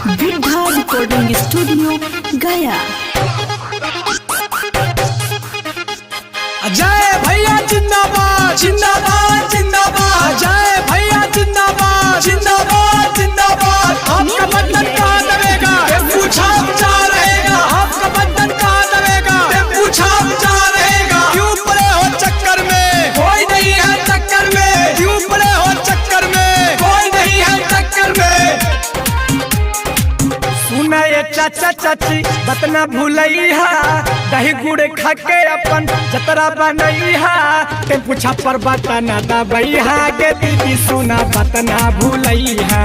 Buddha recording studio गया। जय भैया जिंदाबाद जिंदाबाद जिंदाबाद। जय भैया जिंदाबाद जिंदाबाद जिंदाबाद। आपका बंधन कहाँ दबेगा, टेम्पू छाप जा रहेगा। आपका बंधन कहाँ दबेगा, टेम्पू छाप जा रहेगा। क्यों पड़े हो चक्कर में, कोई नहीं है टक्कर में। क्यों पड़े हो चक्कर में, कोई नहीं है टक्कर में। सुना ये चाचा चाची बतना भूलैहा, दही गुड़ खा के अपन जतरा बनैहा। टेम्पू छापर बतना दबैहा गे दीदी सुना बतना भूलैहा।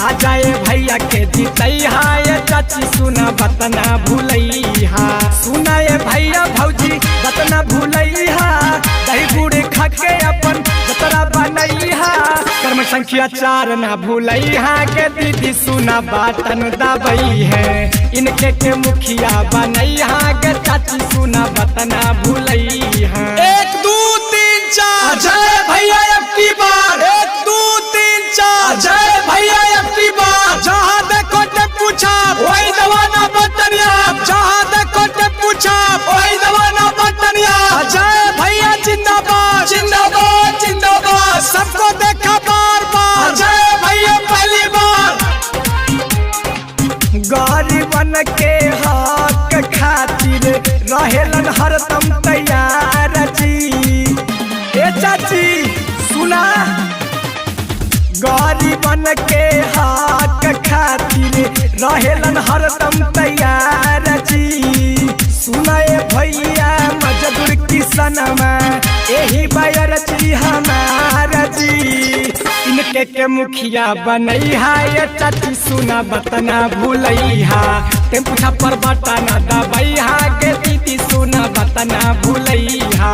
आ जाए भैया के जीतैहा ये चाची सुना बतना भूलैहा। सुना ये भैया भौजी बतना भूलैहा, दही गुड़ खा के अपन जतरा बनैहा। कर्म संख्या 4 ना भूलैहा गे दीदी सुना बतन दबई है। इनके के मुखिया बनैहा गे चाची सुना बतना भूलैहा। 1 2 3 4 जय भैया अब की बार। 1 2 3 4 जय भैया अब की बार। जहाँ देखो टेम्पू छाप वही दवाना बटनिया। जहाँ देखो टेम्पू छाप वही दवाना बटनिया। जय भैया जिंदाबाद जिंदाबाद जिंदाबाद। सबको देखा बार बार, जय भैया पहली बार। गरीबन के हक खातिर रहेलन हरदम तैयार जी। ए चाची सुना, गरीबन के हक खातिर रहेलन हरदम तैयार जी। सुनाए भैया मजदूर किसनमा यही बायर जी हमारा जी। इनके के मुखिया बनैहा ये चाची सुना बतना भूलैहा। टेम्पू छापर बटना दबैहा गे दीदी सुना बतना भूलैहा।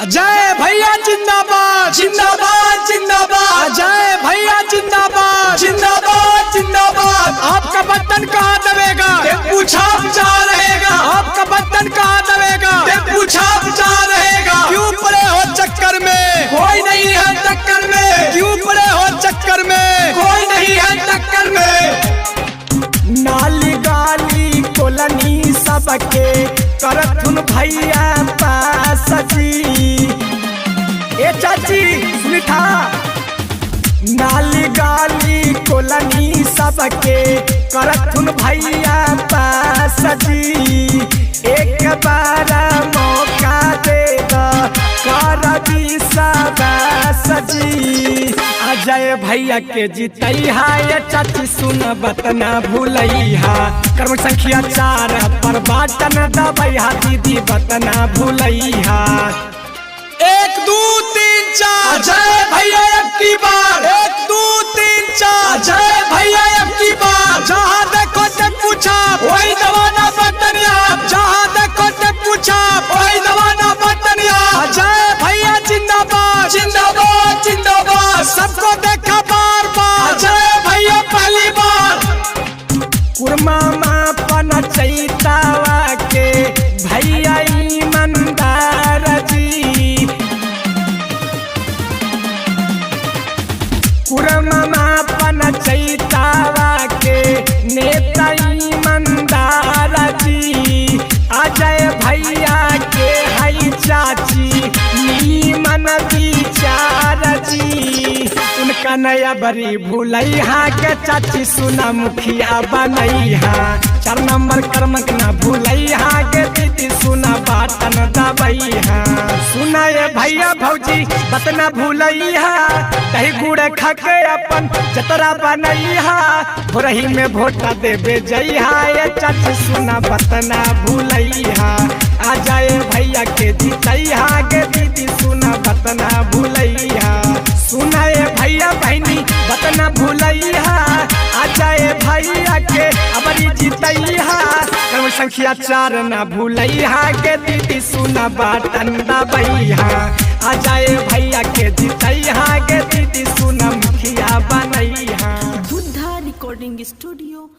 जय भैया जिंदाबाद जिंदाबाद जिंदाबाद। जय भैया जिंदाबाद जिंदाबाद जिंदाबाद। आपका बटन कहाँ दबेगा, टेम्पू छाप जा रहेगा। आपका बटन कहाँ दबेगा, टेम्पू छाप जा रहेगा। क्यों पड़े हो चक्कर में, कोई नहीं है टक्कर में। क्यों पड़े हो चक्कर में, कोई नहीं है टक्कर में। नाली गाली कोलनी सबके करथुन भैया पास जी। ए चाची सुनिठा, नाली गाली कोलनी सबके करथुन भैया पास जी। एक बार मौका दे कर विश्वास जी। अजय भैया के जीतैहा ये चाची सुन बतना भूलैहा। कर्म संख्या 4 पर बटन दबैहा दीदी बतना भूलैहा। 1 2 3 4 जय भैया अब की बार। 1 2 3 4 जय भैया अब की बार। जहाँ देखो टेम्पू छाप वही दवाना बटनिया। जहाँ देखो टेम्पू छाप वही दवाना बटनिया। जय भैया जिंदाबाद जिंदाबाद जिंदाबाद। सबको देखा बार बार, जय भैया पहली बार। कुरमा मापन चैतावा के भैया ईमानदार जी। कुरमा मापन चैतावा के नेता ईमानदार जी। अजय भैया के हई चाची नीमन विचार जी। उनका नया बरी भूलैहा के चाची सुना मुखिया बनैहा। 4 नंबर कर्मक ना भूलैहा के दीदी सुना बटन दबैहा। सुना ये भैया भौजी बतना भूलैहा, दही गुड़ खा के अपन जतरा बनैहा। भोरही में भोटा देवे जइहा ये चाची सुना बतना भूलैहा। आ जाए भैया के जीतैहा गे दीदी सुना बतना भूलैहा। सुना ये भैया बहनी बतना भूलैहा। आ जाए भैया के अबरी जीतैहा। कर्म संख्या 4 ना भूलैहा गे दीदी सुना बटन दबैहा। आ जाए भैया के जीतैहा गे दीदी सुना मुखिया बनैहा। Buddha recording studio